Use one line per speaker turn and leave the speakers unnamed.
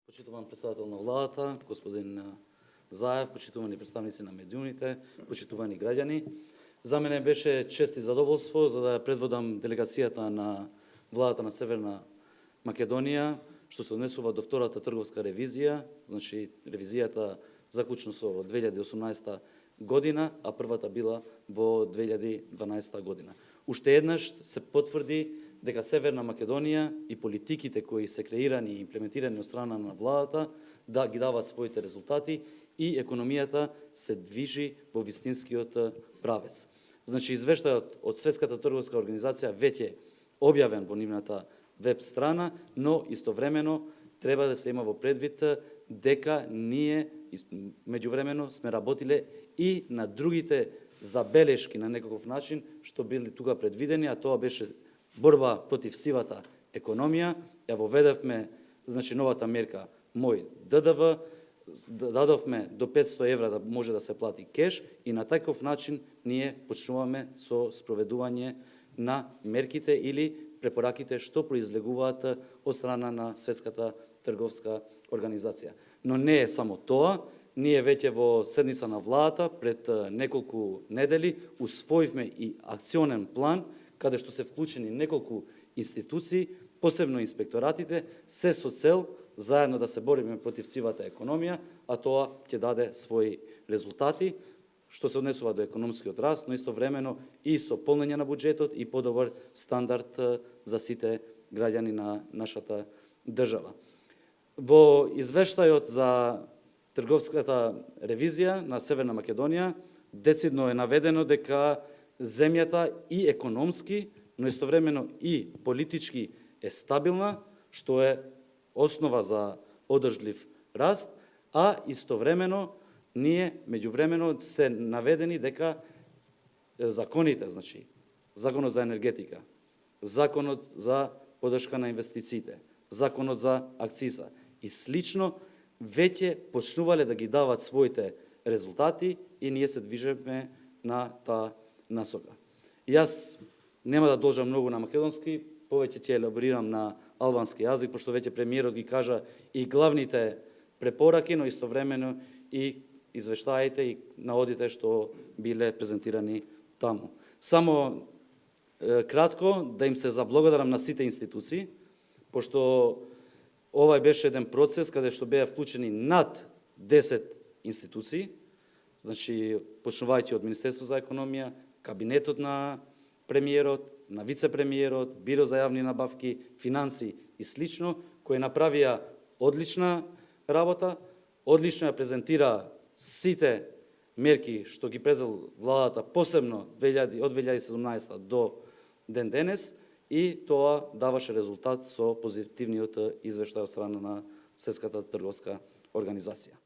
Почитуван председател на владата, господин Заев, почитувани представници на медиумите, почитувани граѓани. За мене беше чест и задоволство за да предводам делегацијата на владата на Северна Македонија, што се однесува до втората трговска ревизија, значи ревизијата заклучно со 2018 година, а првата била во 2012 година. Уште еднаш се потврди дека Северна Македонија и политиките кои се креирани и имплементирани од страна на владата да ги дават своите резултати и економијата се движи во вистинскиот правец. Значи, извештајот од Светската трговска организација веќе објавен во нивната веб страна, но истовремено треба да се има во предвид дека ние меѓувремено сме работиле и на другите забелешки на некаков начин што били тука предвидени, а тоа беше борба против сивата економија. Ја воведевме, значи, новата мерка Мој ДДВ, дадовме до 500 евра да може да се плати кеш и на таков начин ние почнуваме со спроведување на мерките или препораките што произлегуваат од страна на Светската трговска организација. Но не е само тоа, ние веќе во седница на владата пред неколку недели усвоивме и акционен план каде што се вклучени неколку институции, посебно инспекторатите, се со цел заедно да се бориме против сивата економија, а тоа ќе даде своји резултати, што се однесува до економскиот раст, но истовремено и со полнење на буџетот и подобар стандард за сите граѓани на нашата држава. Во извештајот за трговската ревизија на Северна Македонија децидно е наведено дека земјата и економски, но истовремено и политички е стабилна, што е основа за одржлив раст, а истовремено ние меѓувремено се наведени дека законите, значи законот за енергетика, законот за поддршка на инвестициите, законот за акциза и слично веќе почнувале да ги дават своите резултати и ние се движеме на таа насока. Јас нема да должам многу на македонски, повеќе ќе елаборирам на албански јазик, пошто веќе премиерот ги кажа и главните препораки, но истовремено и извештаите и наводите што биле презентирани таму. Само кратко да им се заблагодарам на сите институции, пошто овај беше еден процес каде што беа вклучени над 10 институции, значи почнувајќи од Министерство за економија, кабинетот на премиерот, на вице-премиерот, Биро за јавни набавки, финанси и слично, кои направија одлична работа, одлично ја презентира сите мерки што ги презел владата, посебно од 2017 до ден денес, и тоа даваше резултат со позитивниот извештај од страна на Светската трговска организација.